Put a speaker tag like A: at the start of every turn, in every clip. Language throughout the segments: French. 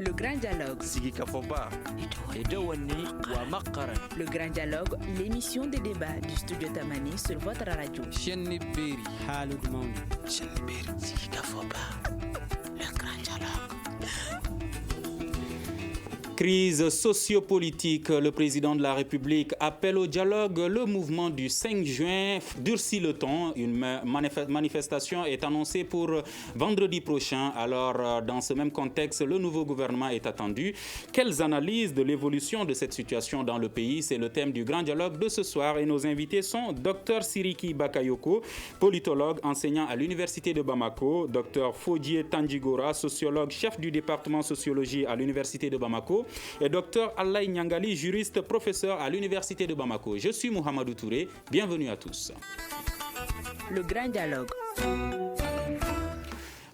A: Le Grand Dialogue. Le Grand Dialogue, l'émission des débats du studio Tamani sur votre radio. Le Grand Dialogue.
B: Crise sociopolitique, le président de la République appelle au dialogue. Le mouvement du 5 juin durcit le ton. Une manifestation est annoncée pour vendredi prochain. Alors, dans ce même contexte, le nouveau gouvernement est attendu. Quelles analyses de l'évolution de cette situation dans le pays? C'est le thème du grand dialogue de ce soir. Et nos invités sont Dr Siriki Bakayoko, politologue, enseignant à l'Université de Bamako, Dr Fodjié Tandjigora, sociologue, chef du département sociologie à l'Université de Bamako, et Dr Allaï Nyangali, juriste, professeur à l'Université de Bamako. Je suis Mohamedou Touré. Bienvenue à tous.
A: Le Grand Dialogue.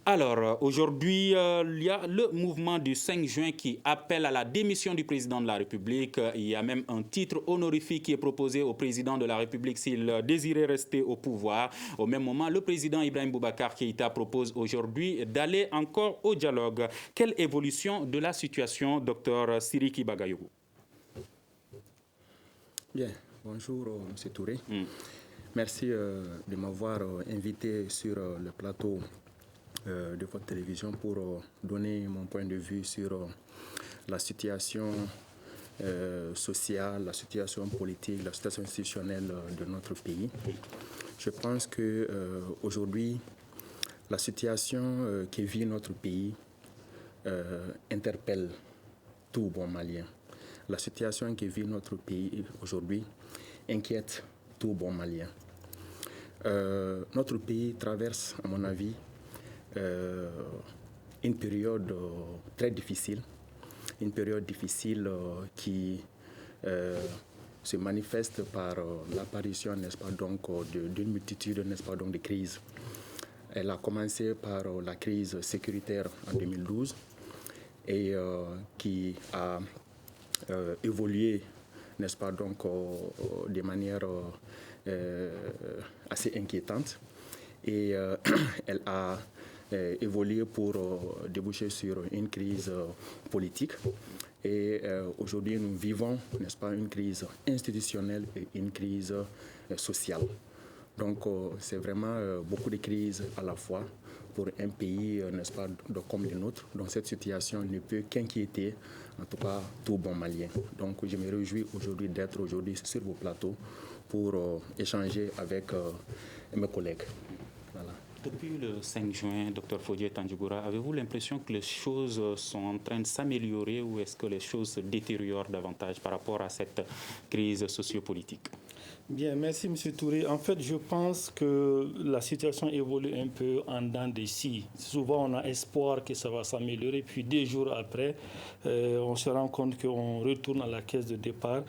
B: Alors, aujourd'hui, il y a le mouvement du 5 juin qui appelle à la démission du président de la République. Il y a même un titre honorifique qui est proposé au président de la République s'il désirait rester au pouvoir. Au même moment, le président Ibrahim Boubacar Keïta propose aujourd'hui d'aller encore au dialogue. Quelle évolution de la situation, Dr Siriki Bakayoko?
C: Bien, bonjour M. Touré. Merci de m'avoir invité sur le plateau de votre télévision pour donner mon point de vue sur la situation sociale, la situation politique, la situation institutionnelle de notre pays. Je pense que aujourd'hui, la situation que vit notre pays interpelle tout bon Malien. La situation que vit notre pays aujourd'hui inquiète tout bon Malien. Notre pays traverse, à mon avis, une période très difficile, qui se manifeste par l'apparition, n'est-ce pas, donc, d'une multitude, n'est-ce pas, donc, de crises. Elle a commencé par la crise sécuritaire en 2012 et qui a évolué, n'est-ce pas, donc, de manière assez inquiétante, et elle a évolué pour déboucher sur une crise politique. Et aujourd'hui, nous vivons, n'est-ce pas, une crise institutionnelle et une crise sociale. Donc, c'est vraiment beaucoup de crises à la fois pour un pays, n'est-ce pas, comme le nôtre. Donc, cette situation ne peut qu'inquiéter, en tout cas, tout bon Malien. Donc, je me réjouis aujourd'hui d'être aujourd'hui sur vos plateaux pour échanger avec mes collègues. Voilà.
B: Depuis le 5 juin, Dr Fodjié Tandjigora, avez-vous l'impression que les choses sont en train de s'améliorer ou est-ce que les choses se détériorent davantage par rapport à cette crise sociopolitique?
D: Bien, merci M. Touré. En fait, je pense que la situation évolue un peu en dents de scie. Souvent, on a espoir que ça va s'améliorer, puis 2 jours après, on se rend compte qu'on retourne à la caisse de départ.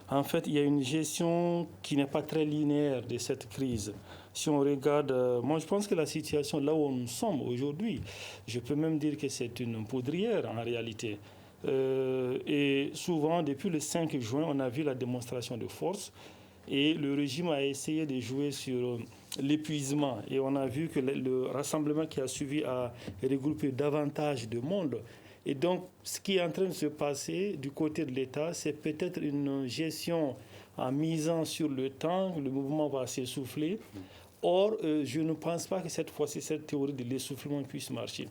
D: En fait, il y a une gestion qui n'est pas très linéaire de cette crise. Si on regarde, moi je pense que la situation là où nous sommes aujourd'hui, je peux même dire que c'est une poudrière en réalité. Et souvent, depuis le 5 juin, on a vu la démonstration de force et le régime a essayé de jouer sur l'épuisement. Et on a vu que le rassemblement qui a suivi a regroupé davantage de monde. Et donc, ce qui est en train de se passer du côté de l'État, c'est peut-être une gestion en misant sur le temps, le mouvement va s'essouffler. Or, je ne pense pas que cette fois-ci, cette théorie de l'essoufflement puisse marcher.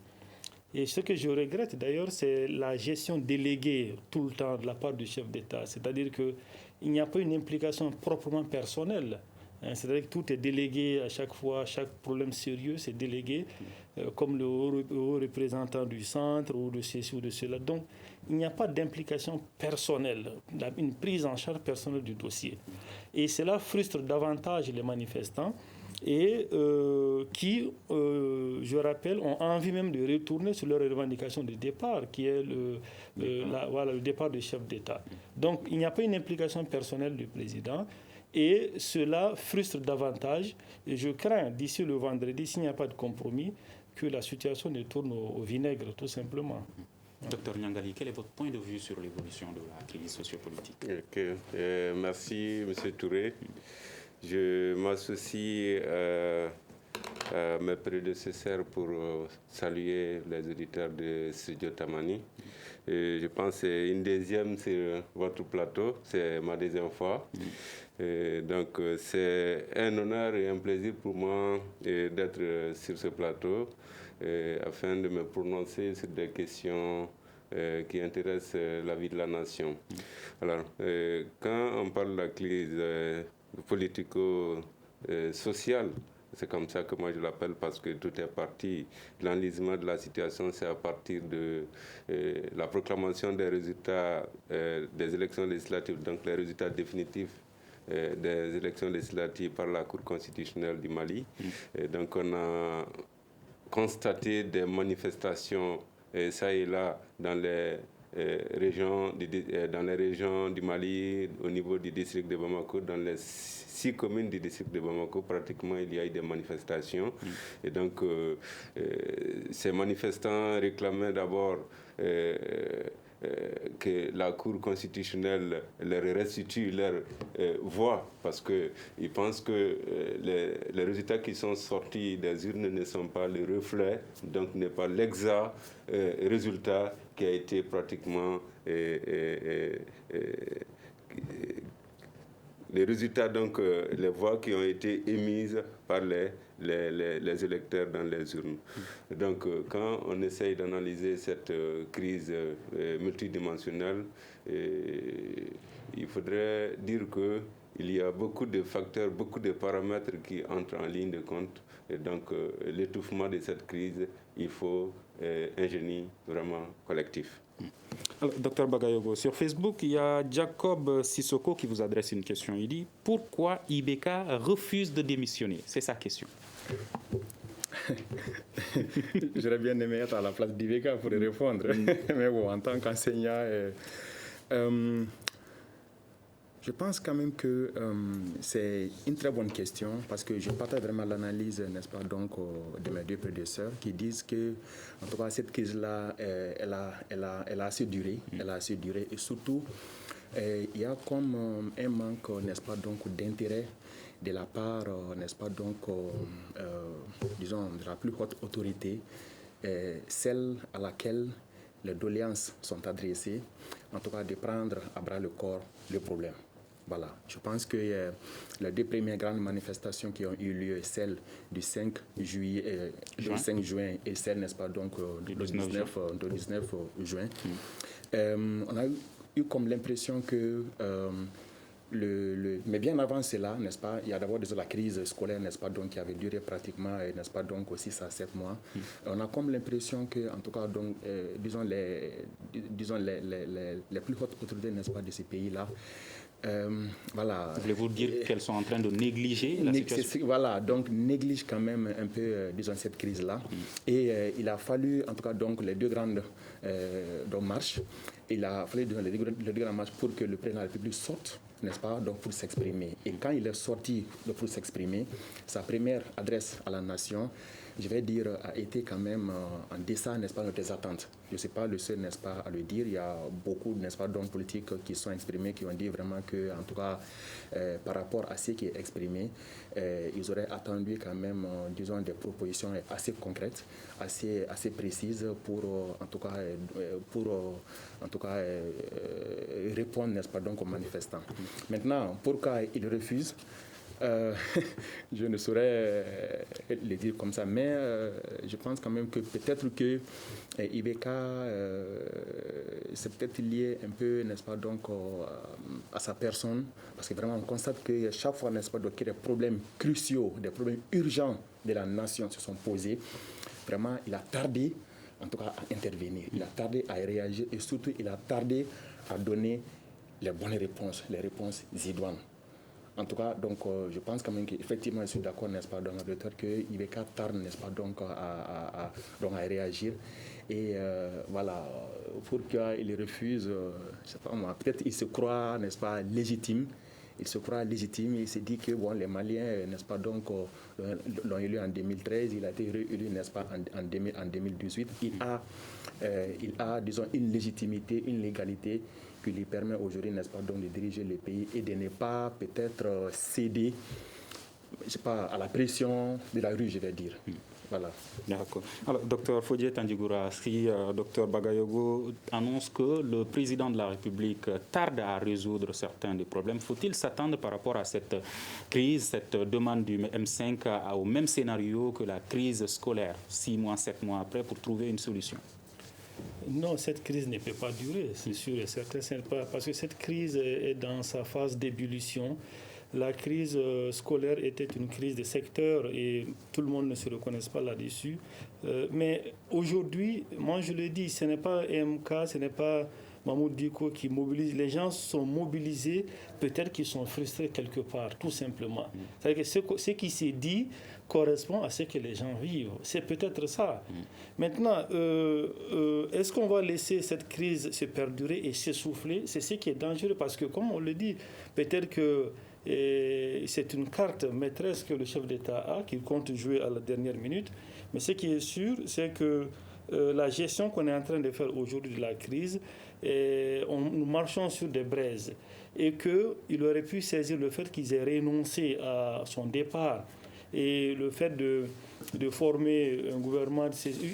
D: Et ce que je regrette d'ailleurs, c'est la gestion déléguée tout le temps de la part du chef d'État. C'est-à-dire qu'il n'y a pas une implication proprement personnelle. C'est-à-dire que tout est délégué à chaque fois, chaque problème sérieux, c'est délégué, comme le haut représentant du centre ou de ceci ou de cela. Donc, il n'y a pas d'implication personnelle, une prise en charge personnelle du dossier. Et cela frustre davantage les manifestants et qui, je rappelle, ont envie même de retourner sur leur revendication de départ, qui est le départ du chef d'État. Donc, il n'y a pas une implication personnelle du président. Et cela frustre davantage. Et je crains, d'ici le vendredi, s'il n'y a pas de compromis, que la situation ne tourne au vinaigre, tout simplement.
B: Docteur Nyangali, quel est votre point de vue sur l'évolution de la crise sociopolitique?
E: Merci, M. Touré. Je m'associe mes prédécesseurs pour saluer les auditeurs de Studio Tamani. Et je pense que c'est une deuxième sur votre plateau, c'est ma deuxième fois. Et donc c'est un honneur et un plaisir pour moi d'être sur ce plateau afin de me prononcer sur des questions qui intéressent la vie de la nation. Alors, quand on parle de la crise politico-sociale, c'est comme ça que moi je l'appelle parce que tout est parti. L'enlisement de la situation, c'est à partir de la proclamation des résultats des élections législatives, donc les résultats définitifs des élections législatives par la Cour constitutionnelle du Mali. Et donc on a constaté des manifestations ça et là dans les régions du Mali, au niveau du district de Bamako, dans les 6 communes du district de Bamako, pratiquement il y a eu des manifestations. Et donc ces manifestants réclamaient d'abord que la Cour constitutionnelle leur restitue leur voix, parce qu'ils pensent que les résultats qui sont sortis des urnes ne sont pas le reflet, donc n'est pas l'exact résultat qui a été pratiquement les résultats, donc les voix qui ont été émises par les électeurs dans les urnes. Donc quand on essaye d'analyser cette crise multidimensionnelle, il faudrait dire qu'il y a beaucoup de facteurs, beaucoup de paramètres qui entrent en ligne de compte. Et donc l'étouffement de cette crise, il faut un génie vraiment collectif.
B: Alors, Dr Bagayogo, sur Facebook, il y a Jacob Sissoko qui vous adresse une question. Il dit « Pourquoi IBK refuse de démissionner ?» C'est sa question.
C: J'aurais bien aimé être à la place d'IBK pour y répondre. Mais bon, en tant qu'enseignant, je pense quand même que c'est une très bonne question parce que je partage vraiment l'analyse, n'est-ce pas, donc, de mes deux prédécesseurs qui disent que, en tout cas, cette crise-là, elle a assez duré. Elle a assez duré et surtout, il y a comme un manque, n'est-ce pas, donc, d'intérêt de la part, n'est-ce pas, donc, disons, de la plus haute autorité, celle à laquelle les doléances sont adressées, en tout cas, de prendre à bras le corps le problème. Voilà, je pense que les 2 premières grandes manifestations qui ont eu lieu, celle du 5 juillet, le 5 juin et celle, n'est-ce pas, donc, du 19 juin, on a eu comme l'impression que mais bien avant cela, n'est-ce pas, il y a d'abord la crise scolaire, n'est-ce pas, donc, qui avait duré pratiquement, n'est-ce pas, donc, 6 à 7 mois. On a comme l'impression que, en tout cas, donc, disons les plus hautes autorités, n'est-ce pas, de ces pays-là, voilà.
B: Voulez-vous dire qu'elles sont en train de négliger la situation?
C: Voilà, donc néglige quand même un peu, disons, cette crise-là. Et il a fallu, en tout cas, donc, les 2 grandes marches. Il a fallu les 2 grandes marches pour que le président de la République sorte, n'est-ce pas, donc, pour s'exprimer. Et quand il est sorti pour s'exprimer, sa première adresse à la nation, je vais dire, a été quand même en deçà, n'est-ce pas, de nos attentes. Je ne suis pas le seul, n'est-ce pas, à le dire. Il y a beaucoup, n'est-ce pas, d'hommes politiques qui sont exprimés, qui ont dit vraiment que, en tout cas, par rapport à ce qui est exprimé, ils auraient attendu quand même, disons, des propositions assez concrètes, assez précises pour, en tout cas, répondre, n'est-ce pas, donc, aux manifestants. Maintenant, pourquoi ils refusent? Je ne saurais le dire comme ça, mais je pense quand même que peut-être que IBK, c'est peut-être lié un peu, n'est-ce pas, donc, à sa personne, parce que vraiment on constate que chaque fois, n'est-ce pas, donc, que des problèmes cruciaux, des problèmes urgents de la nation se sont posés, vraiment il a tardé, en tout cas, à intervenir, il a tardé à réagir et surtout il a tardé à donner les bonnes réponses, les réponses idoines. En tout cas, donc, je pense quand même qu'effectivement, je suis d'accord, n'est-ce pas, dans le docteur, que IBK tarde, n'est-ce pas, donc, à réagir. Et voilà, pour qu'il refuse, je ne sais pas moi, peut-être il se croit, n'est-ce pas, légitime. Il se croit légitime et il se dit que bon, les Maliens, n'est-ce pas, donc, l'ont élu en 2013, il a été réélu, n'est-ce pas, en 2018. Il a, disons, une légitimité, une légalité qui lui permet aujourd'hui, n'est-ce pas, donc, de diriger le pays et de ne pas peut-être céder à la pression de la rue, je vais dire. Voilà.
B: D'accord. Alors, docteur Fodje Tandjigoura, si docteur Bagayogo annonce que le président de la République tarde à résoudre certains des problèmes, faut-il s'attendre par rapport à cette crise, cette demande du M5 au même scénario que la crise scolaire, 6 mois, 7 mois après, pour trouver une solution?
D: Non, cette crise ne peut pas durer, c'est sûr et certain, parce que cette crise est dans sa phase d'ébullition. La crise scolaire était une crise de secteur et tout le monde ne se reconnaît pas là-dessus. Mais aujourd'hui, moi je le dis, ce n'est pas MK, ce n'est pas Mahmoud Diko qui mobilise. Les gens sont mobilisés, peut-être qu'ils sont frustrés quelque part, tout simplement. C'est-à-dire que ce qui s'est dit correspond à ce que les gens vivent. C'est peut-être ça. Maintenant, est-ce qu'on va laisser cette crise se perdurer et s'essouffler? C'est ce qui est dangereux parce que, comme on le dit, peut-être que c'est une carte maîtresse que le chef d'État a, qu'il compte jouer à la dernière minute. Mais ce qui est sûr, c'est que la gestion qu'on est en train de faire aujourd'hui de la crise, nous marchons sur des braises. Et qu'il aurait pu saisir le fait qu'ils aient renoncé à son départ et le fait de former un gouvernement,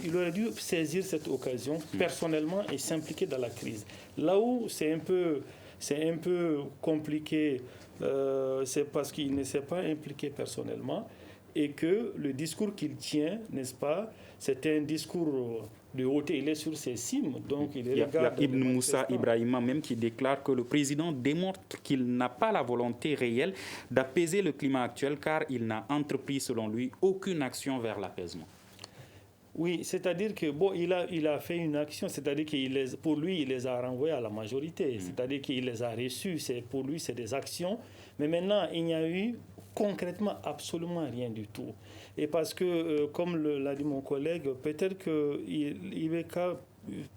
D: il aurait dû saisir cette occasion personnellement et s'impliquer dans la crise. Là où c'est un peu compliqué, c'est parce qu'il ne s'est pas impliqué personnellement et que le discours qu'il tient, n'est-ce pas, c'est un discours de hauteur, il est sur ses cimes. Donc il y a
B: Ibn Moussa Ibrahima même qui déclare que le président démontre qu'il n'a pas la volonté réelle d'apaiser le climat actuel car il n'a entrepris, selon lui, aucune action vers l'apaisement.
D: Oui, c'est-à-dire que il a fait une action, c'est-à-dire que pour lui, il les a renvoyés à la majorité, c'est-à-dire qu'il les a reçus, pour lui, c'est des actions. Mais maintenant, il n'y a eu concrètement absolument rien du tout. Et parce que, comme l'a dit mon collègue, peut-être que Ibeka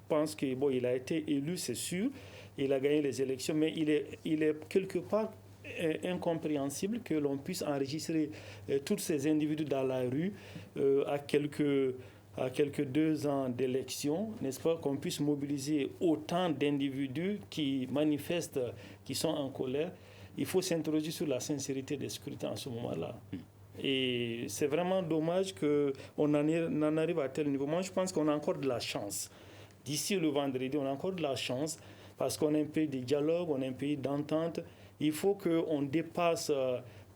D: pense qu'il a été élu, c'est sûr, il a gagné les élections, mais il est quelque part incompréhensible que l'on puisse enregistrer tous ces individus dans la rue à quelques 2 ans d'élection, n'est-ce pas, qu'on puisse mobiliser autant d'individus qui manifestent, qui sont en colère. Il faut s'interroger sur la sincérité des scrutins à ce moment-là. Et c'est vraiment dommage qu'on en arrive à tel niveau. Moi, je pense qu'on a encore de la chance. D'ici le vendredi, on a encore de la chance parce qu'on est un pays de dialogue, on est un pays d'entente. Il faut qu'on dépasse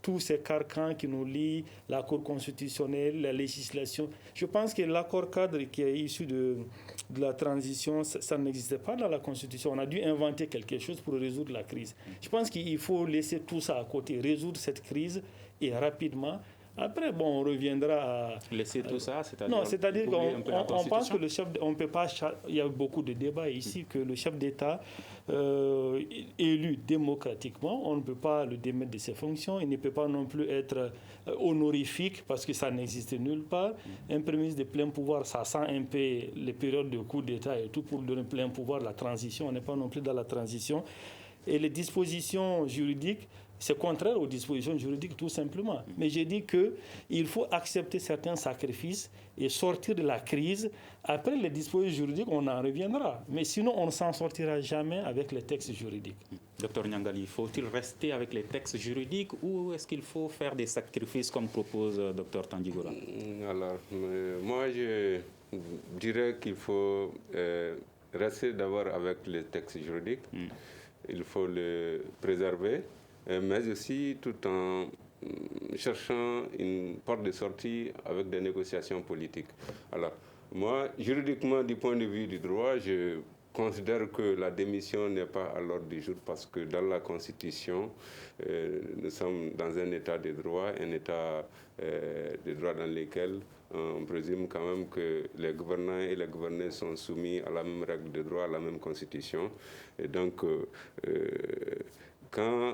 D: tous ces carcans qui nous lient, la Cour constitutionnelle, la législation. Je pense que l'accord cadre qui est issu de la transition, ça n'existait pas dans la Constitution. On a dû inventer quelque chose pour résoudre la crise. Je pense qu'il faut laisser tout ça à côté, résoudre cette crise et rapidement. Après, on reviendra à...
B: Laisser tout ça, c'est-à-dire...
D: Non, c'est-à-dire qu'on pense que le chef... On peut pas... Il y a beaucoup de débats ici, que le chef d'État élu démocratiquement, on ne peut pas le démettre de ses fonctions, il ne peut pas non plus être honorifique, parce que ça n'existe nulle part. Un premier ministre de plein pouvoir, ça sent un peu les périodes de coup d'État et tout, pour donner plein pouvoir, la transition, on n'est pas non plus dans la transition. Et les dispositions juridiques, c'est contraire aux dispositions juridiques, tout simplement. Mais j'ai dit qu'il faut accepter certains sacrifices et sortir de la crise. Après, les dispositions juridiques, on en reviendra. Mais sinon, on ne s'en sortira jamais avec les textes juridiques.
B: Docteur Nyangali, faut-il rester avec les textes juridiques ou est-ce qu'il faut faire des sacrifices comme propose Dr Tandjigoura?
E: Alors, moi, je dirais qu'il faut rester d'abord avec les textes juridiques. Il faut les préserver, mais aussi tout en cherchant une porte de sortie avec des négociations politiques. Alors, moi, juridiquement, du point de vue du droit, je considère que la démission n'est pas à l'ordre du jour parce que dans la Constitution, nous sommes dans un état de droit, un état de droit dans lequel on présume quand même que les gouvernants et les gouvernés sont soumis à la même règle de droit, à la même Constitution. Et donc, quand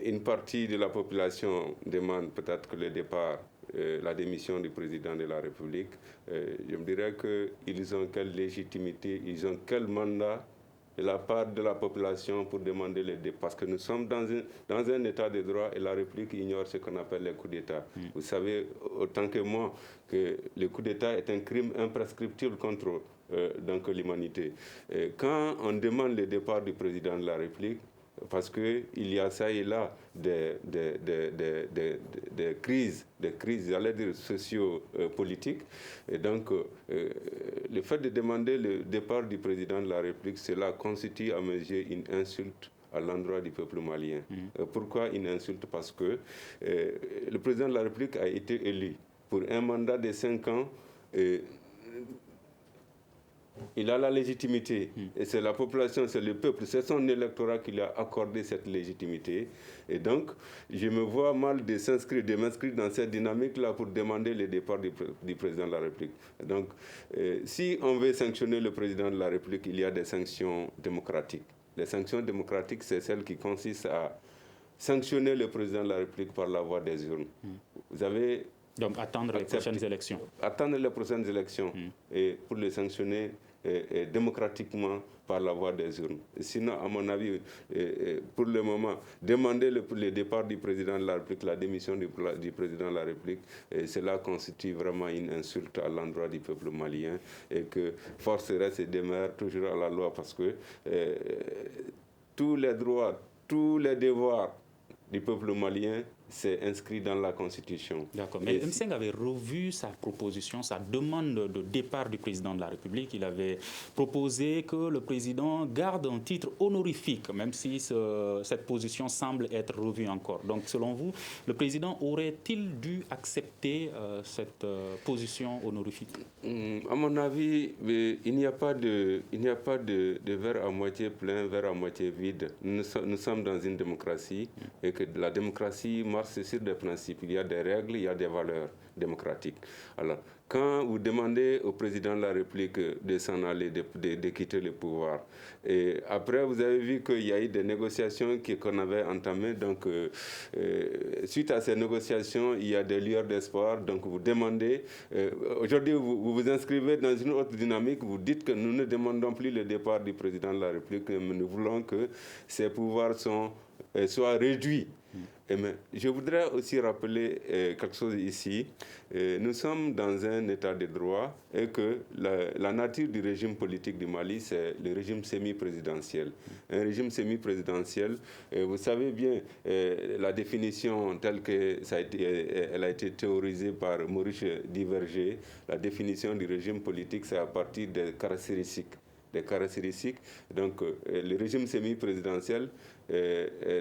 E: une partie de la population demande peut-être que le départ, la démission du président de la République, je me dirais qu'ils ont quelle légitimité, ils ont quel mandat de la part de la population pour demander le départ. Parce que nous sommes dans un état de droit et la République ignore ce qu'on appelle les coups d'État. Vous savez autant que moi que le coup d'État est un crime imprescriptible contre l'humanité. Quand on demande le départ du président de la République, parce qu'il y a ça et là des crises, j'allais dire socio-politiques. Et donc, le fait de demander le départ du président de la République, cela constitue à mes yeux une insulte à l'endroit du peuple malien. Pourquoi une insulte? Parce que le président de la République a été élu pour un mandat de 5 ans. Il a la légitimité, et c'est la population, c'est le peuple, c'est son électorat qui lui a accordé cette légitimité. Et donc, je me vois mal de m'inscrire dans cette dynamique-là pour demander le départ du président de la République. Donc, si on veut sanctionner le président de la République, il y a des sanctions démocratiques. Les sanctions démocratiques, c'est celles qui consistent à sanctionner le président de la République par la voie des urnes. Vous avez...
B: Donc, attendre les prochaines élections.
E: Attendre les prochaines élections et pour les sanctionner démocratiquement par la voie des urnes. Sinon, à mon avis, pour le moment, demander le départ du président de la République, la démission du président de la République, cela constitue vraiment une insulte à l'endroit du peuple malien et que force reste et demeure toujours à la loi parce que tous les droits, tous les devoirs du peuple malien, c'est inscrit dans la Constitution.
B: D'accord. Mais M. Seng avait revu sa proposition, sa demande de départ du président de la République. Il avait proposé que le président garde un titre honorifique, même si cette position semble être revue encore. Donc, selon vous, le président aurait-il dû accepter cette position honorifique?
E: À mon avis, il n'y a pas de verre à moitié plein, verre à moitié vide. Nous sommes dans une démocratie et que la démocratie c'est sur des principes, il y a des règles, il y a des valeurs démocratiques. Alors, quand vous demandez au président de la République de s'en aller, de quitter le pouvoir, et après vous avez vu qu'il y a eu des négociations qu'on avait entamées, donc suite à ces négociations, il y a des lueurs d'espoir, donc vous demandez, aujourd'hui vous vous inscrivez dans une autre dynamique, vous dites que nous ne demandons plus le départ du président de la République, mais nous voulons que ses pouvoirs soient réduits. Mais je voudrais aussi rappeler quelque chose ici. Nous sommes dans un état de droit et que la nature du régime politique du Mali, c'est le régime semi-présidentiel. Un régime semi-présidentiel, vous savez bien, la définition telle qu'elle a été théorisée par Maurice Diverger, la définition du régime politique, c'est à partir des caractéristiques. Donc, le régime semi-présidentiel,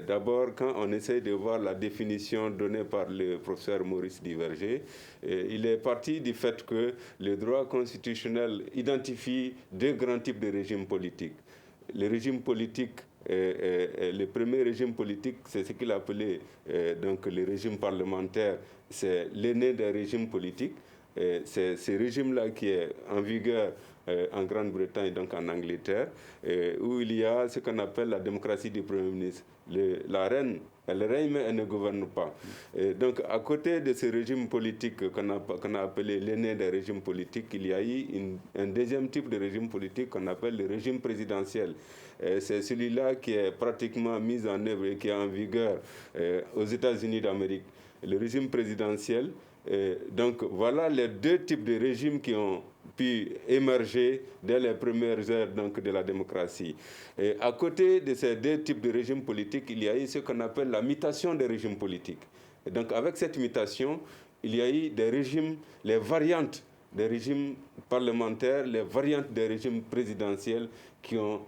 E: d'abord, quand on essaie de voir la définition donnée par le professeur Maurice Diverger, il est parti du fait que le droit constitutionnel identifie deux grands types de régimes politiques. Le régime politique, le premier régime politique, c'est ce qu'il appelait donc le régime parlementaire, c'est l'aîné des régimes politiques. C'est ce régime-là qui est en vigueur en Grande-Bretagne, donc en Angleterre, où il y a ce qu'on appelle la démocratie du Premier ministre. La reine, elle règne mais elle ne gouverne pas. Donc à côté de ce régime politique qu'on a appelé l'aîné des régimes politiques, il y a eu un deuxième type de régime politique qu'on appelle le régime présidentiel. C'est celui-là qui est pratiquement mis en œuvre et qui est en vigueur aux États-Unis d'Amérique. Le régime présidentiel. Donc voilà les deux types de régimes qui ont pu émerger dès les premières heures donc, de la démocratie. Et à côté de ces deux types de régimes politiques, il y a eu ce qu'on appelle la mutation des régimes politiques. Et donc avec cette mutation, il y a eu des régimes, les variantes des régimes parlementaires, les variantes des régimes présidentiels qui ont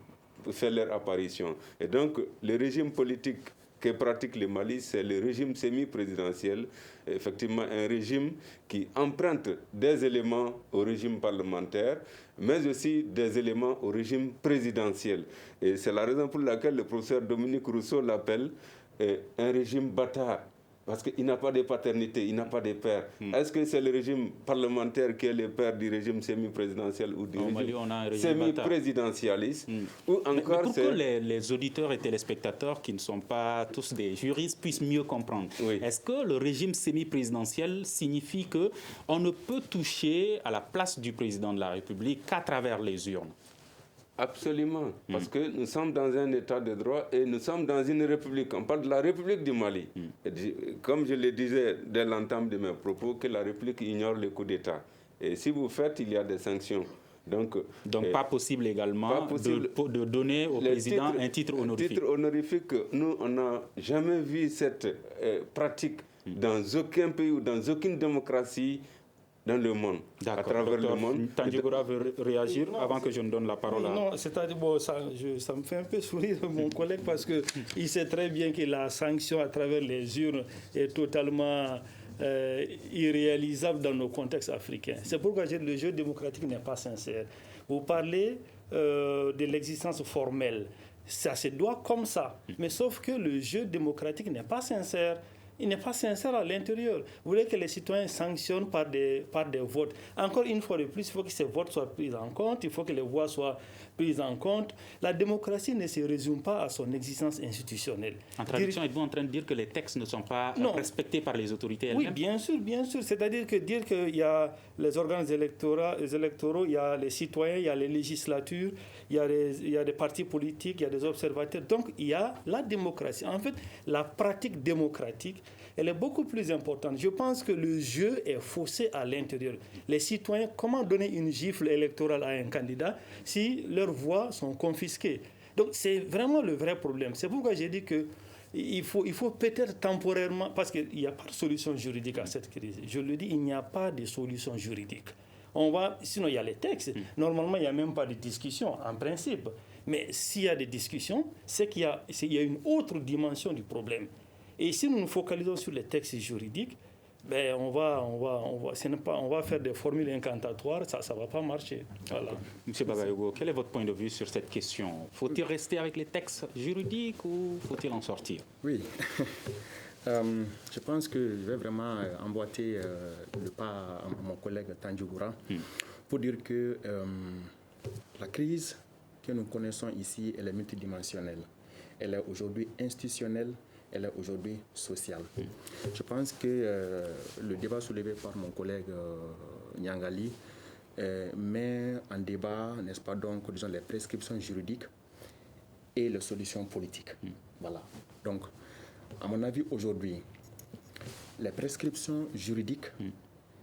E: fait leur apparition. Et donc le régime politique que pratique le Mali, c'est le régime semi-présidentiel, effectivement un régime qui emprunte des éléments au régime parlementaire, mais aussi des éléments au régime présidentiel. Et c'est la raison pour laquelle le professeur Dominique Rousseau l'appelle un régime bâtard. Parce qu'il n'a pas de paternité, il n'a pas de père. Est-ce que c'est le régime parlementaire qui est le père du régime semi-présidentiel ou du régime semi-présidentialiste ou encore
B: mais pour que les auditeurs et téléspectateurs qui ne sont pas tous des juristes puissent mieux comprendre, est-ce que le régime semi-présidentiel signifie qu'on ne peut toucher à la place du président de la République qu'à travers les urnes?
E: Absolument, parce que nous sommes dans un état de droit et nous sommes dans une république. On parle de la République du Mali. Et comme je le disais dès l'entame de mes propos, que la République ignore le coup d'État. Et si vous faites, il y a des sanctions. Donc
B: pas possible également de donner au président un titre honorifique.
E: Titre honorifique, nous, on n'a jamais vu cette pratique dans aucun pays ou dans aucune démocratie dans le monde, à travers le monde.
B: Tandjigura veut réagir avant que je ne donne la parole à...
D: Non, c'est-à-dire, ça me fait un peu sourire, mon collègue, parce qu'il sait très bien que la sanction à travers les urnes est totalement irréalisable dans nos contextes africains. C'est pourquoi le jeu démocratique n'est pas sincère. Vous parlez de l'existence formelle. Ça se doit comme ça. Mais sauf que le jeu démocratique n'est pas sincère. Il n'est pas sincère à l'intérieur. Vous voulez que les citoyens sanctionnent par des votes. Encore une fois de plus, il faut que ces votes soient pris en compte, il faut que les voix soient prises en compte. La démocratie ne se résume pas à son existence institutionnelle.
B: En traduction, êtes-vous en train de dire que les textes ne sont pas respectés par les autorités elles-mêmes?
D: Oui, bien sûr, bien sûr. C'est-à-dire que dire qu'il y a les organes électoraux, il y a les citoyens, il y a les législatures, il y a des partis politiques, il y a des observateurs. Donc, il y a la démocratie. En fait, la pratique démocratique, elle est beaucoup plus importante. Je pense que le jeu est faussé à l'intérieur. Les citoyens, comment donner une gifle électorale à un candidat si leurs voix sont confisquées? Donc, c'est vraiment le vrai problème. C'est pourquoi j'ai dit que il faut peut-être temporairement, parce qu'il n'y a pas de solution juridique à cette crise. Je le dis, il n'y a pas de solution juridique. Sinon, il y a les textes. Normalement, il n'y a même pas de discussion, en principe. Mais s'il y a des discussions, c'est qu'il y a une autre dimension du problème. Et si nous nous focalisons sur les textes juridiques, ben on va faire des formules incantatoires, ça ne va pas marcher. Voilà.
B: Monsieur Baba-Yogo, quel est votre point de vue sur cette question? Faut-il rester avec les textes juridiques ou faut-il en sortir?
C: Oui. Je pense que je vais vraiment emboîter le pas à mon collègue Tandjigura pour dire que la crise que nous connaissons ici, elle est multidimensionnelle. Elle est aujourd'hui institutionnelle, elle est aujourd'hui sociale. Je pense que le débat soulevé par mon collègue Nyangali met en débat, n'est-ce pas, donc, disons, les prescriptions juridiques et les solutions politiques. Voilà. Donc, à mon avis, aujourd'hui, les prescriptions juridiques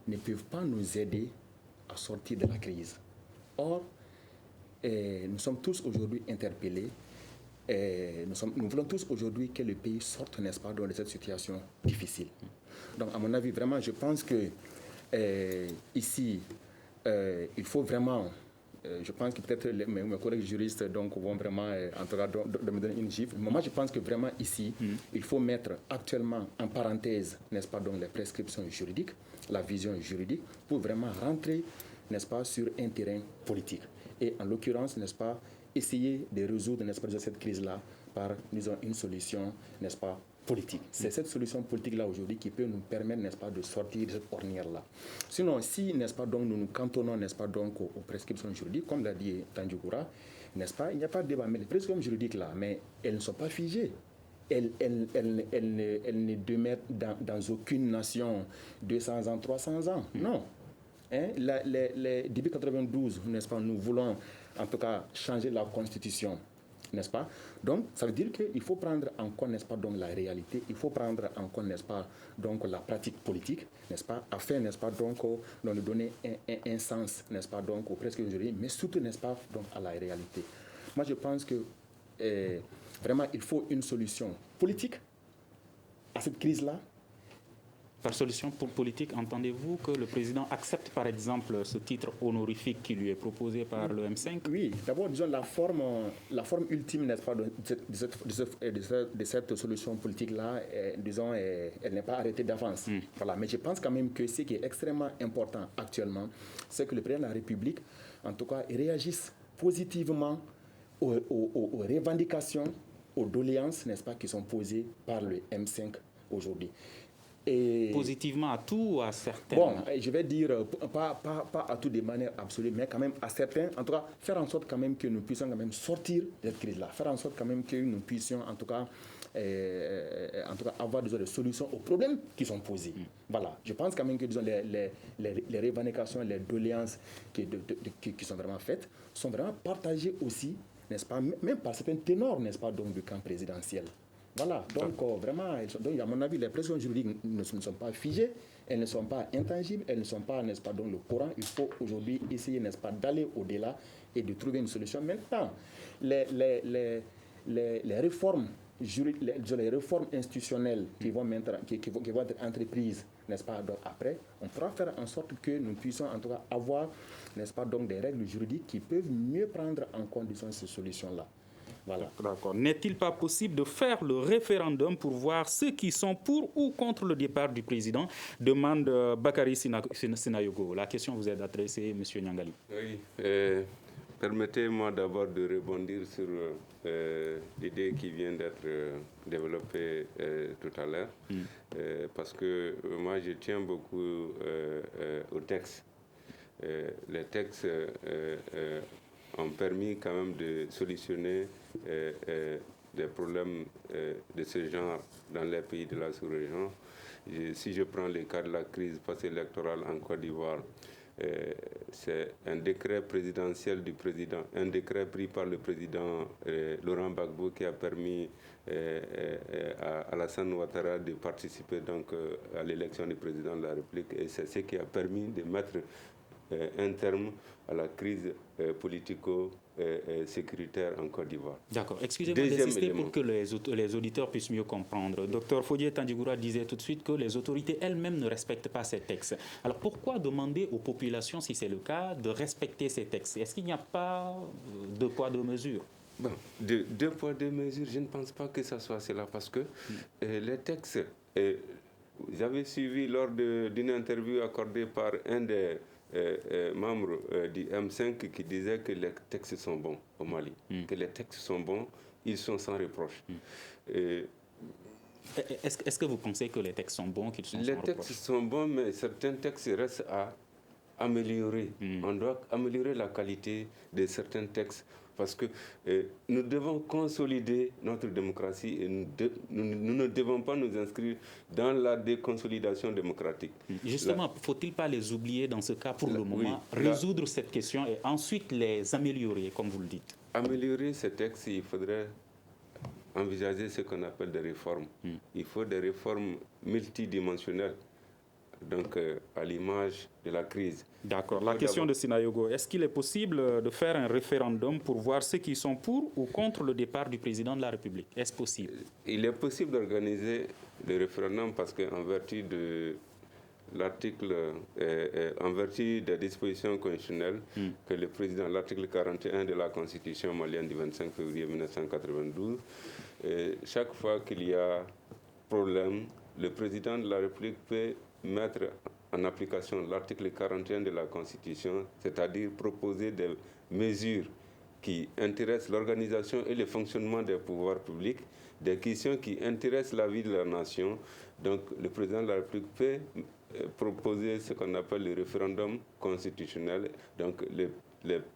C: ne peuvent pas nous aider à sortir de la crise. Or, nous sommes tous aujourd'hui interpellés. Nous voulons tous aujourd'hui que le pays sorte, n'est-ce pas, de cette situation difficile. Donc, à mon avis, vraiment, je pense que ici, il faut vraiment... je pense que peut-être mes collègues juristes vont vraiment, en tout cas, de me donner une chiffre. Mais moi, je pense que vraiment ici, il faut mettre actuellement en parenthèse, n'est-ce pas, donc les prescriptions juridiques, la vision juridique, pour vraiment rentrer, n'est-ce pas, sur un terrain politique. Et en l'occurrence, n'est-ce pas, essayer de résoudre, n'est-ce pas, cette crise-là par, disons, une solution, n'est-ce pas, politique. C'est cette solution politique-là aujourd'hui qui peut nous permettre, n'est-ce pas, de sortir de cette ornière-là. Sinon, si, n'est-ce pas, donc, nous nous cantonnons, n'est-ce pas, donc, aux prescriptions juridiques, comme l'a dit Tandjigura, n'est-ce pas, il n'y a pas de débat. Mais les prescriptions juridiques-là, mais elles ne sont pas figées. Elles ne demeurent dans aucune nation 200 ans, 300 ans. Non. Hein? Depuis 92, n'est-ce pas, nous voulons, en tout cas, changer la Constitution. N'est-ce pas? Donc, ça veut dire qu'il faut prendre en compte, n'est-ce pas, donc, la réalité, il faut prendre en compte, n'est-ce pas, donc, la pratique politique, n'est-ce pas, afin, n'est-ce pas, donc, de donner un sens, n'est-ce pas, donc, aux prescriptions juridiques, mais surtout, n'est-ce pas, donc, à la réalité. Moi, je pense que, vraiment, il faut une solution politique à cette crise-là.
B: Par solution politique, entendez-vous que le président accepte, par exemple, ce titre honorifique qui lui est proposé par le M5?
C: Oui, d'abord, disons, la forme ultime, n'est-ce pas, de cette solution politique-là, disons, elle n'est pas arrêtée d'avance. Voilà. Mais je pense quand même que ce qui est extrêmement important actuellement, c'est que le président de la République, en tout cas, réagisse positivement aux revendications, aux doléances, n'est-ce pas, qui sont posées par le M5 aujourd'hui.
B: Positivement à tout ou à certains?
C: Bon, je vais dire, pas à tout de manière absolue, mais quand même à certains, en tout cas, faire en sorte quand même que nous puissions quand même sortir de cette crise-là, faire en sorte quand même que nous puissions, en tout cas, avoir des solutions aux problèmes qui sont posés. Voilà, je pense quand même que, disons, les revendications, les doléances qui sont vraiment faites, sont vraiment partagées aussi, n'est-ce pas, même par certains ténors, n'est-ce pas, donc, du camp présidentiel. Voilà, donc vraiment, à mon avis, les pressions juridiques ne sont pas figées. elles ne sont pas intangibles, elles ne sont pas, n'est-ce pas, dans le Coran. Il faut aujourd'hui essayer, n'est-ce pas, d'aller au-delà et de trouver une solution. Maintenant, les réformes les réformes institutionnelles qui vont être entreprises, n'est-ce pas, donc après, on pourra faire en sorte que nous puissions en tout cas avoir, n'est-ce pas, donc des règles juridiques qui peuvent mieux prendre en compte ces solutions-là. Voilà.
B: D'accord. N'est-il pas possible de faire le référendum pour voir ceux qui sont pour ou contre le départ du président, demande Bakary Sinayogo. La question vous est adressée, M. Nyangali.
E: Oui. Permettez-moi d'abord de rebondir sur l'idée qui vient d'être développée tout à l'heure, parce que moi je tiens beaucoup aux textes. Les textes ont permis quand même de solutionner des problèmes de ce genre dans les pays de la sous-région. Si je prends le cas de la crise post-électorale en Côte d'Ivoire, c'est un décret présidentiel du président, un décret pris par le président Laurent Gbagbo qui a permis à Alassane Ouattara de participer donc à l'élection du président de la République, et c'est ce qui a permis de mettre un terme à la crise politico-sécuritaire en Côte d'Ivoire.
B: D'accord. Excusez-moi d'insister pour que les auditeurs puissent mieux comprendre. Docteur Fodié Tandjigoura disait tout de suite que les autorités elles-mêmes ne respectent pas ces textes. Alors pourquoi demander aux populations, si c'est le cas, de respecter ces textes? Est-ce qu'il n'y a pas deux poids, deux mesures?
E: Bon, deux poids, deux mesures, je ne pense pas que ce soit cela, parce que les textes, j'avais suivi lors d'une interview accordée par un des membres du M5 qui disait que les textes sont bons au Mali, que les textes sont bons, ils sont sans reproche.
B: Est-ce que vous pensez que les textes sont bons, qu'ils sont sans reproche?
E: Les textes sont bons, mais certains textes restent à améliorer. On doit améliorer la qualité de certains textes, parce que nous devons consolider notre démocratie et nous ne devons pas nous inscrire dans la déconsolidation démocratique.
B: Justement, faut-il pas les oublier dans ce cas pour le moment, résoudre cette question et ensuite les améliorer, comme vous le dites? Améliorer
E: ces textes, il faudrait envisager ce qu'on appelle des réformes. Il faut des réformes multidimensionnelles, donc à l'image de la crise.
B: D'accord. La question de Sinayogo, est-ce qu'il est possible de faire un référendum pour voir ceux qui sont pour ou contre le départ du président de la République? Est-ce possible?
E: Il est possible d'organiser le référendum parce qu'en vertu de l'article, en vertu des dispositions constitutionnelles que le président, l'article 41 de la Constitution malienne du 25 février 1992, chaque fois qu'il y a problème, le président de la République peut mettre en application l'article 41 de la Constitution, c'est-à-dire proposer des mesures qui intéressent l'organisation et le fonctionnement des pouvoirs publics, des questions qui intéressent la vie de la nation. Donc le président de la République peut proposer ce qu'on appelle le référendum constitutionnel. Donc les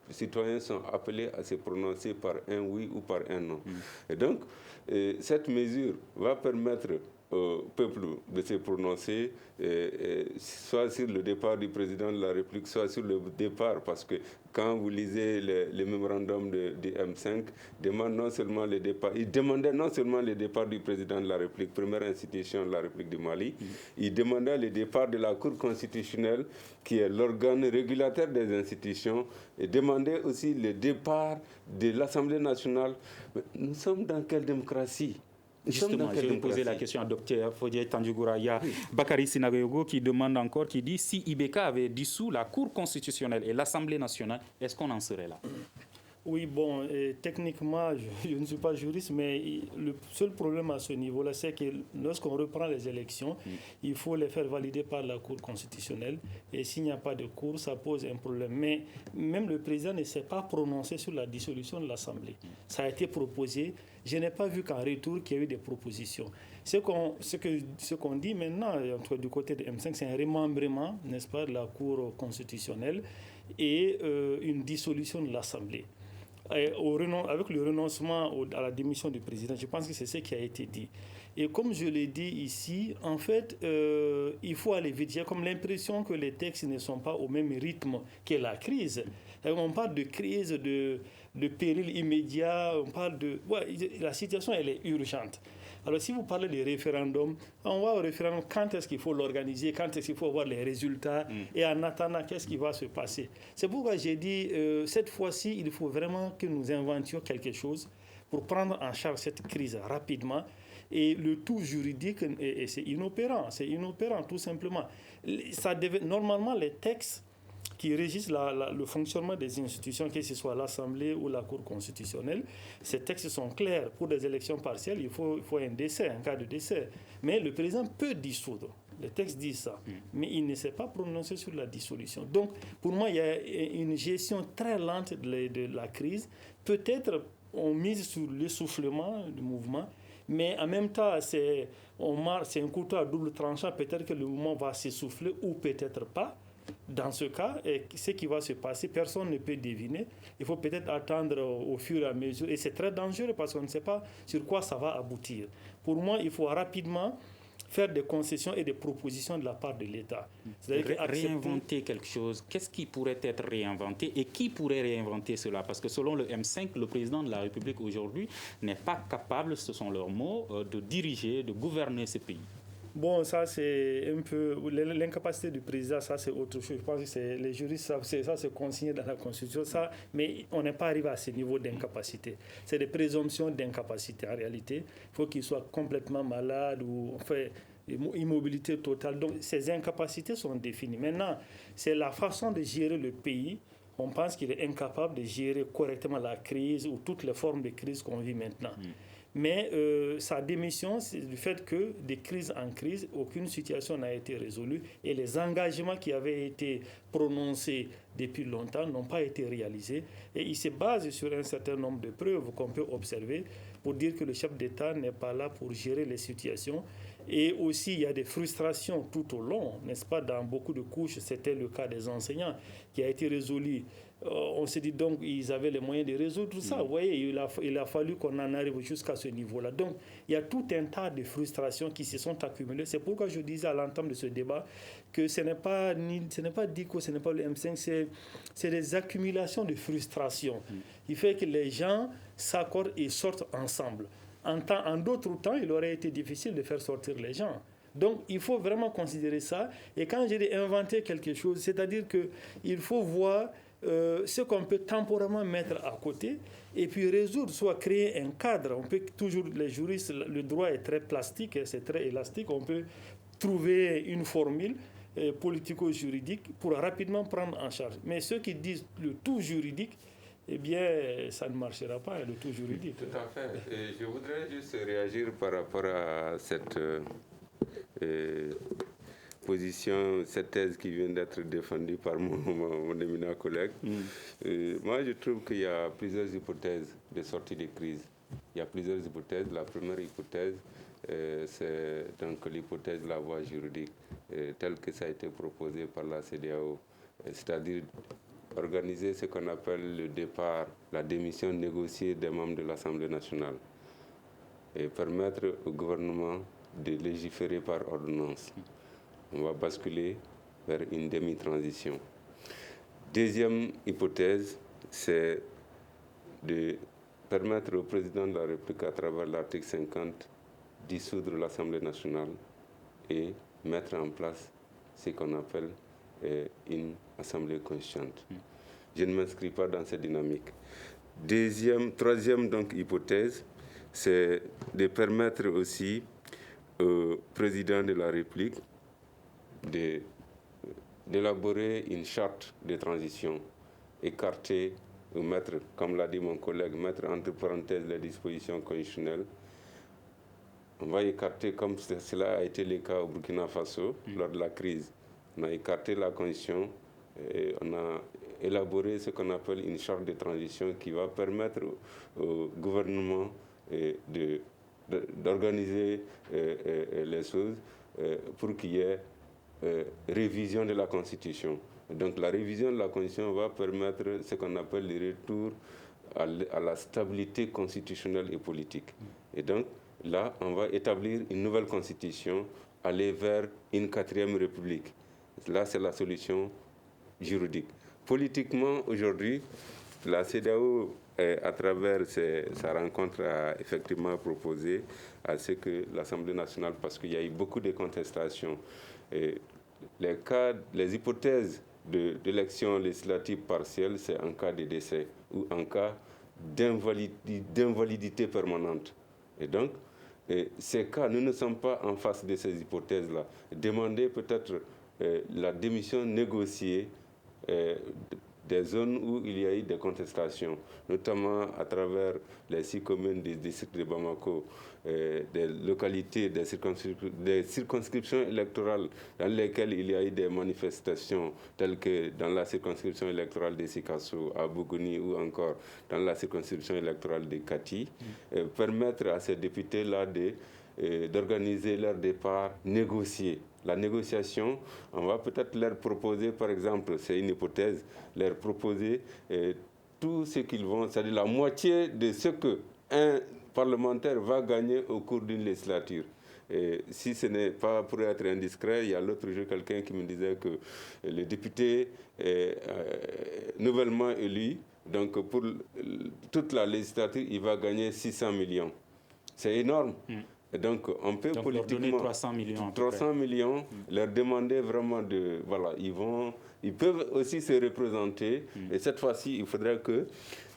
E: citoyens sont appelés à se prononcer par un oui ou par un non. Et donc cette mesure va permettre au peuple de se prononcer, soit sur le départ du président de la République, soit sur le départ, parce que quand vous lisez les mémorandums du M5, il demandait non seulement le départ du président de la République, première institution de la République du Mali, il demandait le départ de la Cour constitutionnelle, qui est l'organe régulateur des institutions, et demandait aussi le départ de l'Assemblée nationale. Mais nous sommes dans quelle démocratie?
B: Justement, je vais poser la question à Dr Fodié Tandjigoura. Il y a Bakary Sinayogo qui demande encore, qui dit si IBK avait dissous la Cour constitutionnelle et l'Assemblée nationale, est-ce qu'on en serait là?
D: Oui, bon, techniquement, je ne suis pas juriste, mais le seul problème à ce niveau-là, c'est que lorsqu'on reprend les élections, il faut les faire valider par la Cour constitutionnelle. Et s'il n'y a pas de Cour, ça pose un problème. Mais même le président ne s'est pas prononcé sur la dissolution de l'Assemblée. Ça a été proposé. Je n'ai pas vu qu'en retour, qu'il y a eu des propositions. Ce qu'on dit maintenant, du côté de M5, c'est un remembrement, n'est-ce pas, de la Cour constitutionnelle et une dissolution de l'Assemblée. Avec le renoncement à la démission du président, je pense que c'est ce qui a été dit. Et comme je l'ai dit ici, en fait, il faut aller vite. J'ai comme l'impression que les textes ne sont pas au même rythme que la crise. On parle de crise, de péril immédiat, on parle de... Ouais, la situation, elle est urgente. Alors si vous parlez des référendums, on va au référendum, quand est-ce qu'il faut l'organiser, quand est-ce qu'il faut voir les résultats, et en attendant, qu'est-ce qui va se passer. C'est pourquoi j'ai dit, cette fois-ci, il faut vraiment que nous inventions quelque chose pour prendre en charge cette crise rapidement. Et le tout juridique, et c'est inopérant tout simplement. Normalement, les textes qui régissent le fonctionnement des institutions, que ce soit l'Assemblée ou la Cour constitutionnelle, ces textes sont clairs. Pour des élections partielles, il faut un décès, un cas de décès. Mais le président peut dissoudre. Les textes disent ça. Mais il ne s'est pas prononcé sur la dissolution. Donc, pour moi, il y a une gestion très lente de la crise. Peut-être on mise sur l'essoufflement du mouvement, mais en même temps, c'est un couteau à double tranchant. Peut-être que le mouvement va s'essouffler ou peut-être pas. Dans ce cas, ce qui va se passer, personne ne peut deviner. Il faut peut-être attendre au fur et à mesure. Et c'est très dangereux parce qu'on ne sait pas sur quoi ça va aboutir. Pour moi, il faut rapidement faire des concessions et des propositions de la part de l'État.
B: Réinventer quelque chose, qu'est-ce qui pourrait être réinventé et qui pourrait réinventer cela? Parce que selon le M5, le président de la République aujourd'hui n'est pas capable, ce sont leurs mots, de diriger, de gouverner ce pays.
D: Bon, ça c'est un peu l'incapacité du président, ça c'est autre chose. Je pense que les juristes savent, ça c'est consigné dans la Constitution, mais on n'est pas arrivé à ce niveau d'incapacité. C'est des présomptions d'incapacité en réalité. Il faut qu'il soit complètement malade ou immobilité totale. Donc ces incapacités sont définies. Maintenant, c'est la façon de gérer le pays. On pense qu'il est incapable de gérer correctement la crise ou toutes les formes de crise qu'on vit maintenant. Mais sa démission, c'est du fait que de crise en crise, aucune situation n'a été résolue et les engagements qui avaient été prononcés depuis longtemps n'ont pas été réalisés. Et il se base sur un certain nombre de preuves qu'on peut observer pour dire que le chef d'État n'est pas là pour gérer les situations. Et aussi, il y a des frustrations tout au long, n'est-ce pas? Dans beaucoup de couches, c'était le cas des enseignants qui a été résolu. On s'est dit donc ils avaient les moyens de résoudre tout ça. Vous voyez, il a fallu qu'on en arrive jusqu'à ce niveau-là. Donc, il y a tout un tas de frustrations qui se sont accumulées. C'est pourquoi je disais à l'entame de ce débat que ce n'est pas DICO, ce n'est pas le M5, c'est des accumulations de frustrations. Il fait que les gens s'accordent et sortent ensemble. En d'autres temps, il aurait été difficile de faire sortir les gens. Donc, il faut vraiment considérer ça. Et quand j'ai dit inventer quelque chose, c'est-à-dire qu'il faut voir ce qu'on peut temporairement mettre à côté et puis résoudre, soit créer un cadre. On peut toujours, les juristes, le droit est très plastique, c'est très élastique. On peut trouver une formule politico-juridique pour rapidement prendre en charge. Mais ceux qui disent le tout juridique, eh bien, ça ne marchera pas, le tout juridique.
E: Tout à fait. Et je voudrais juste réagir par rapport à cette position, cette thèse qui vient d'être défendue par mon éminent collègue. Moi, je trouve qu'il y a plusieurs hypothèses de sortie de crise. Il y a plusieurs hypothèses. La première hypothèse, c'est donc l'hypothèse de la voie juridique, telle que ça a été proposé par la CEDEAO, c'est-à-dire organiser ce qu'on appelle le départ, la démission négociée des membres de l'Assemblée nationale et permettre au gouvernement de légiférer par ordonnance. On va basculer vers une demi-transition. Deuxième hypothèse, c'est de permettre au président de la République, à travers l'article 50, dissoudre l'Assemblée nationale et mettre en place ce qu'on appelle une Assemblée constituante. Je ne m'inscris pas dans cette dynamique. Troisième donc, hypothèse, c'est de permettre aussi au président de la République d'élaborer une charte de transition, écarter ou mettre, comme l'a dit mon collègue, mettre entre parenthèses les dispositions constitutionnelles. On va écarter, comme cela a été le cas au Burkina Faso lors de la crise. On a écarté la Constitution et on a élaboré ce qu'on appelle une charte de transition qui va permettre au gouvernement d'organiser les choses pour qu'il y ait révision de la Constitution. Donc la révision de la Constitution va permettre ce qu'on appelle le retour à la stabilité constitutionnelle et politique. Et donc là, on va établir une nouvelle Constitution, aller vers une 4e République. Là, c'est la solution juridique. Politiquement, aujourd'hui, la CEDEAO à travers sa rencontre, a effectivement proposé à ce que l'Assemblée nationale, parce qu'il y a eu beaucoup de contestations, et les hypothèses d'élection législative partielle, c'est en cas de décès ou en cas d'invalidité permanente. Et donc, ces cas, nous ne sommes pas en face de ces hypothèses-là. Demander peut-être la démission négociée des zones où il y a eu des contestations, notamment à travers les 6 communes du district de Bamako, des localités, des circonscriptions électorales dans lesquelles il y a eu des manifestations, telles que dans la circonscription électorale de Sikasso, à Bougouni, ou encore dans la circonscription électorale de Kati, permettre à ces députés-là d'organiser leur départ négocié. La négociation, on va peut-être leur proposer, par exemple, c'est une hypothèse, leur proposer tout ce qu'ils vont, c'est-à-dire la moitié de ce qu'un parlementaire va gagner au cours d'une législature. Et si ce n'est pas pour être indiscret, il y a l'autre jour quelqu'un qui me disait que le député nouvellement élu, donc pour toute la législature, il va gagner 600 millions. C'est énorme. Et donc, on peut politiquement...
B: Leur donner 300 millions.
E: 300 millions, leur demander vraiment de... Voilà, ils peuvent aussi se représenter. Et cette fois-ci, il faudrait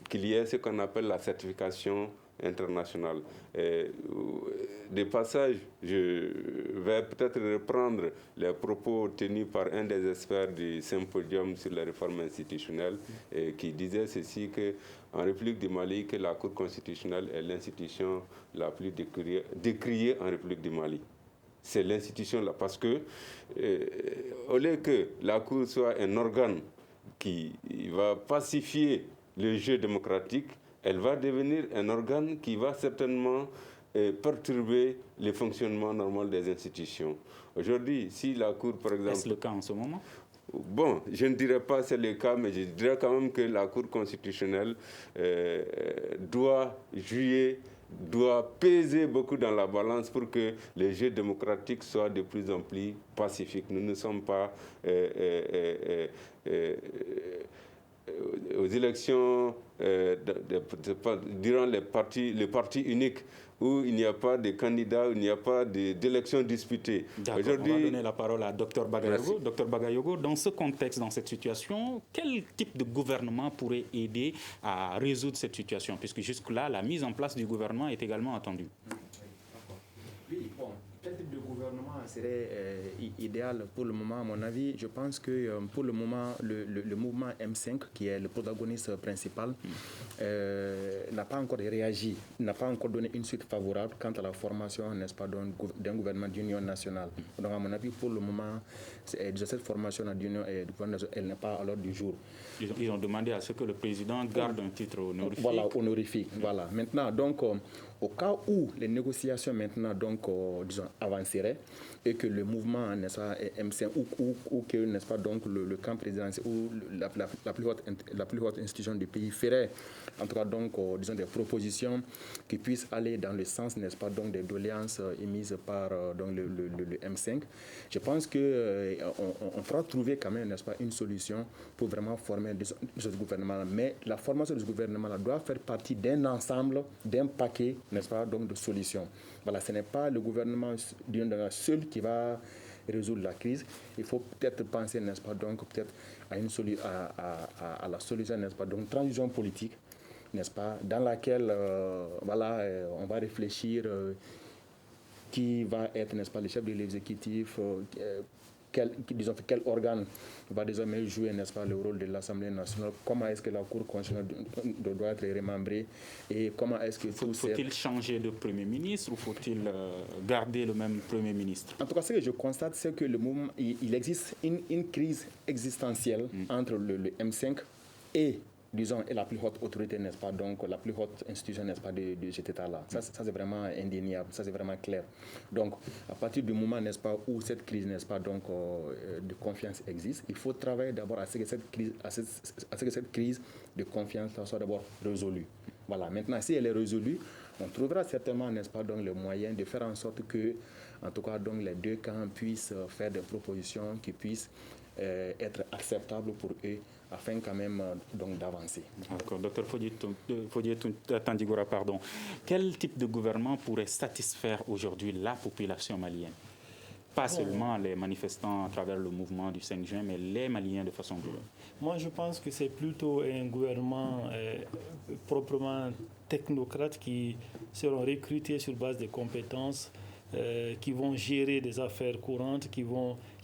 E: qu'il y ait ce qu'on appelle la certification internationale. De passage, je vais peut-être reprendre les propos tenus par un des experts du symposium sur les réformes institutionnelles qui disait ceci, qu'en République du Mali, que la Cour constitutionnelle est l'institution la plus décriée en République du Mali. C'est l'institution-là, parce que au lieu que la Cour soit un organe qui va pacifier le jeu démocratique, elle va devenir un organe qui va certainement perturber le fonctionnement normal des institutions. Aujourd'hui, si la Cour, par exemple...
B: Est-ce le cas en ce moment ?
E: Bon, je ne dirais pas que c'est le cas, mais je dirais quand même que la Cour constitutionnelle doit peser beaucoup dans la balance pour que les jeux démocratiques soient de plus en plus pacifiques. Nous ne sommes pas aux élections durant le parti unique, où il n'y a pas de candidats, où il n'y a pas d'élections disputées.
B: Aujourd'hui, on va donner la parole à Dr Bagayogo. Dr Bagayogo, dans ce contexte, dans cette situation, quel type de gouvernement pourrait aider à résoudre cette situation? Puisque jusque-là, la mise en place du gouvernement est également attendue.
C: Oui, bon, quel type de gouvernement serait idéal pour le moment, à mon avis? Je pense que pour le moment, le mouvement M5, qui est le protagoniste principal, n'a pas encore réagi, n'a pas encore donné une suite favorable quant à la formation, n'est-ce pas, d'un gouvernement d'union nationale. Donc, à mon avis, pour le moment, cette formation d'union, elle n'est pas à l'ordre du jour.
B: Ils ont demandé à ce que le président garde un titre honorifique.
C: Voilà, honorifique. Voilà. Maintenant, donc, au cas où les négociations maintenant, donc, disons, avanceraient et que le mouvement, n'est-ce pas, M5 ou que, n'est-ce pas, donc, le camp présidentiel ou la plus haute institution du pays ferait, en tout cas, donc, disons, des propositions qui puissent aller dans le sens, n'est-ce pas, donc, des doléances émises par donc, le M5. Je pense qu'on pourra trouver quand même, n'est-ce pas, une solution pour vraiment former ce gouvernement. Mais la formation de ce gouvernement doit faire partie d'un ensemble, d'un paquet, n'est-ce pas, donc, de solutions. Voilà, ce n'est pas le gouvernement seul qui va résoudre la crise. Il faut peut-être penser, n'est-ce pas, donc, peut-être à la solution, n'est-ce pas, donc, transition politique, n'est-ce pas, dans laquelle, voilà, on va réfléchir qui va être, n'est-ce pas, le chef de l'exécutif, quel organe va désormais jouer, n'est-ce pas, le rôle de l'Assemblée nationale, comment est-ce que la Cour constitutionnelle doit être remembrée et comment est-ce que...
B: Faut-il changer de Premier ministre ou faut-il garder le même Premier ministre? En
C: tout cas, ce que je constate, c'est que le mouvement, il existe une crise existentielle entre le M5 et disons, la plus haute autorité, n'est-ce pas, donc la plus haute institution, n'est-ce pas, de cet État-là. Ça, c'est vraiment indéniable, ça, c'est vraiment clair. Donc, à partir du moment, n'est-ce pas, où cette crise, n'est-ce pas, donc, de confiance existe, il faut travailler d'abord à ce que cette crise de confiance soit d'abord résolue. Voilà, maintenant, si elle est résolue, on trouvera certainement, n'est-ce pas, donc, le moyen de faire en sorte que, en tout cas, donc, les deux camps puissent faire des propositions qui puissent être acceptables pour eux afin quand même donc d'avancer.
B: D'accord. Docteur Fodié Tandigora, pardon. Quel type de gouvernement pourrait satisfaire aujourd'hui la population malienne? Pas seulement les manifestants à travers le mouvement du 5 juin, mais les Maliens de façon globale.
D: Moi, je pense que c'est plutôt un gouvernement proprement technocrate qui seront recrutés sur base des compétences, qui vont gérer des affaires courantes, qui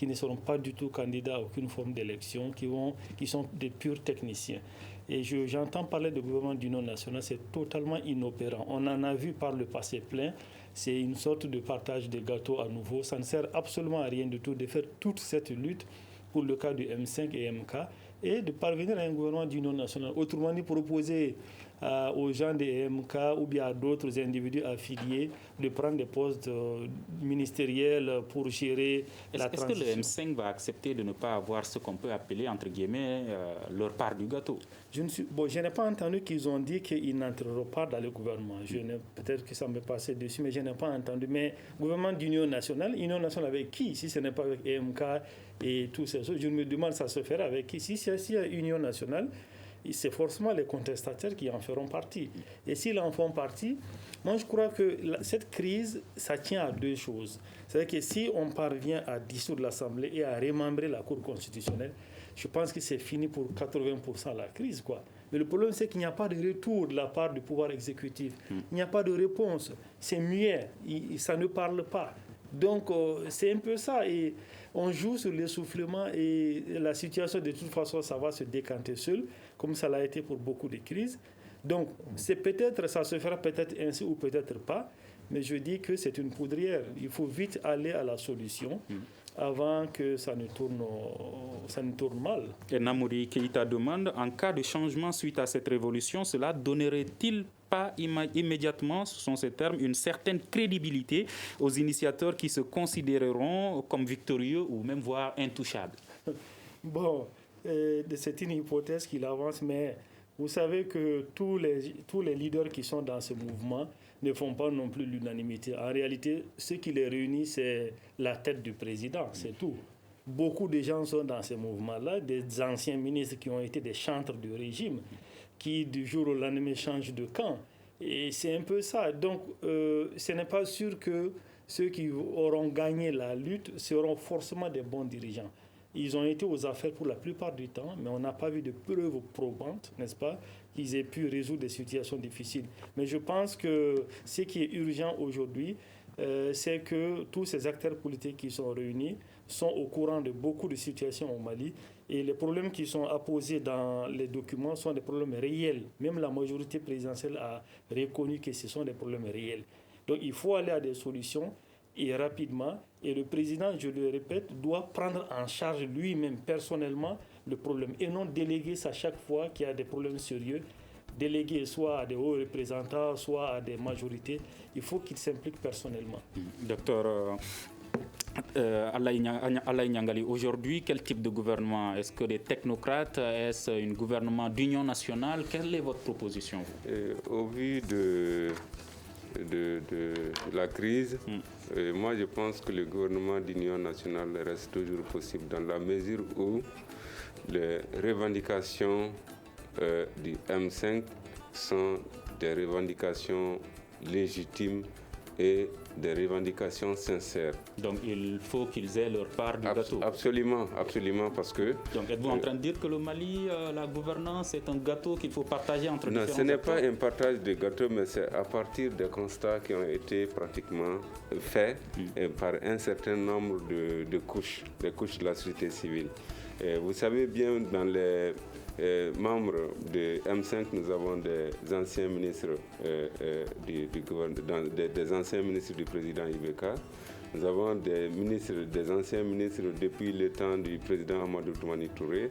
D: ne seront pas du tout candidats à aucune forme d'élection, qui sont des purs techniciens. Et j'entends parler de gouvernement d'union nationale, c'est totalement inopérant. On en a vu par le passé plein. C'est une sorte de partage de gâteaux à nouveau. Ça ne sert absolument à rien du tout de faire toute cette lutte pour le cas du M5 et MK et de parvenir à un gouvernement d'union nationale. Autrement dit, proposer aux gens des MK ou bien à d'autres individus affiliés de prendre des postes ministériels pour gérer la transition.
B: Est-ce que le M5 va accepter de ne pas avoir ce qu'on peut appeler, entre guillemets, leur part du gâteau? Je
D: n'ai pas entendu qu'ils ont dit qu'ils n'entreront pas dans le gouvernement. Peut-être que ça me passait dessus, mais je n'ai pas entendu. Mais gouvernement d'union nationale avec qui? Si ce n'est pas avec EMK et tous ces autres, je me demande ça se fera avec qui? Si il y a union nationale, c'est forcément les contestataires qui en feront partie. Et s'ils en font partie, moi je crois que cette crise, ça tient à deux choses. C'est-à-dire que si on parvient à dissoudre l'Assemblée et à remembrer la Cour constitutionnelle, je pense que c'est fini pour 80% la crise, quoi. Mais le problème, c'est qu'il n'y a pas de retour de la part du pouvoir exécutif. Il n'y a pas de réponse. C'est muet. Ça ne parle pas. Donc, c'est un peu ça. Et on joue sur l'essoufflement et la situation, de toute façon, ça va se décanter seul, comme ça l'a été pour beaucoup de crises. Donc, ça se fera peut-être ainsi ou peut-être pas. Mais je dis que c'est une poudrière. Il faut vite aller à la solution avant que ça ne tourne mal.
B: Et Namouri Keïta demande, en cas de changement suite à cette révolution, cela donnerait-il pas immédiatement, ce sont ces termes, une certaine crédibilité aux initiateurs qui se considéreront comme victorieux ou même voire intouchables?
D: Bon, c'est une hypothèse qu'il avance, mais vous savez que tous les leaders qui sont dans ce mouvement ne font pas non plus l'unanimité. En réalité, ce qui les réunit, c'est la tête du président, c'est tout. Beaucoup de gens sont dans ce mouvement-là, des anciens ministres qui ont été des chantres du régime, qui du jour au lendemain changent de camp. Et c'est un peu ça. Donc, ce n'est pas sûr que ceux qui auront gagné la lutte seront forcément des bons dirigeants. Ils ont été aux affaires pour la plupart du temps, mais on n'a pas vu de preuves probantes, n'est-ce pas, qu'ils aient pu résoudre des situations difficiles. Mais je pense que ce qui est urgent aujourd'hui, c'est que tous ces acteurs politiques qui sont réunis sont au courant de beaucoup de situations au Mali. Et les problèmes qui sont apposés dans les documents sont des problèmes réels. Même la majorité présidentielle a reconnu que ce sont des problèmes réels. Donc il faut aller à des solutions et rapidement. Et le président, je le répète, doit prendre en charge lui-même personnellement le problème et non déléguer ça chaque fois qu'il y a des problèmes sérieux. Déléguer soit à des hauts représentants, soit à des majorités. Il faut qu'il s'implique personnellement.
B: Docteur Alain Nyangali, aujourd'hui, quel type de gouvernement? Est-ce que des technocrates? Est-ce un gouvernement d'union nationale? Quelle est votre proposition?
E: Au vu de la crise, moi je pense que le gouvernement d'union nationale reste toujours possible dans la mesure où les revendications du M5 sont des revendications légitimes et des revendications sincères.
B: Donc il faut qu'ils aient leur part du gâteau.
E: Absolument, absolument, parce que...
B: Donc êtes-vous en train de dire que le Mali, la gouvernance, est un gâteau qu'il faut partager entre différents acteurs?
E: Non, ce n'est pas un partage de gâteau, mais c'est à partir des constats qui ont été pratiquement faits par un certain nombre de couches, des couches de la société civile. Et vous savez bien, dans les membres de M5, nous avons des anciens ministres du gouvernement, des anciens ministres du président Ibeka. Nous avons des anciens ministres depuis le temps du président Amadou Toumani Touré.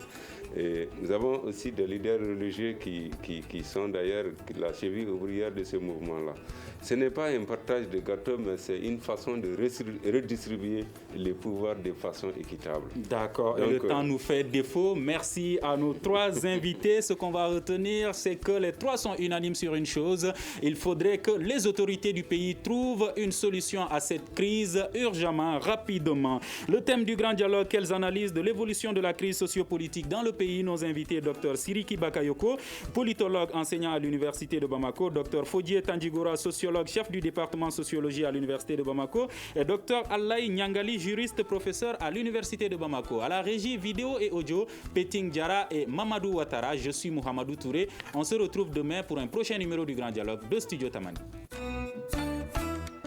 E: Et nous avons aussi des leaders religieux qui sont d'ailleurs la cheville ouvrière de ce mouvement-là. Ce n'est pas un partage de gâteau, mais c'est une façon de redistribuer les pouvoirs de façon équitable.
B: D'accord. Le temps nous fait défaut. Merci à nos trois invités. Ce qu'on va retenir, c'est que les trois sont unanimes sur une chose. Il faudrait que les autorités du pays trouvent une solution à cette crise urgemment, rapidement. Le thème du grand dialogue, quelles analyses de l'évolution de la crise sociopolitique dans le pays pays. Nos invités, Dr Siriki Bakayoko, politologue enseignant à l'Université de Bamako, Dr Fodie Tandjigora, sociologue, chef du département sociologie à l'Université de Bamako, et Dr Allaï Nyangali, juriste, professeur à l'Université de Bamako. À la régie vidéo et audio, Peting Diara et Mamadou Ouattara. Je suis Mohamedou Touré. On se retrouve demain pour un prochain numéro du Grand Dialogue de Studio Tamani.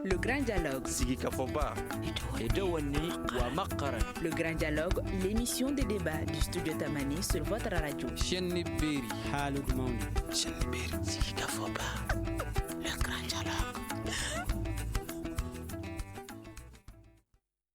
A: Le Grand Dialogue. Le Grand Dialogue, l'émission des débats du Studio Tamani sur votre radio.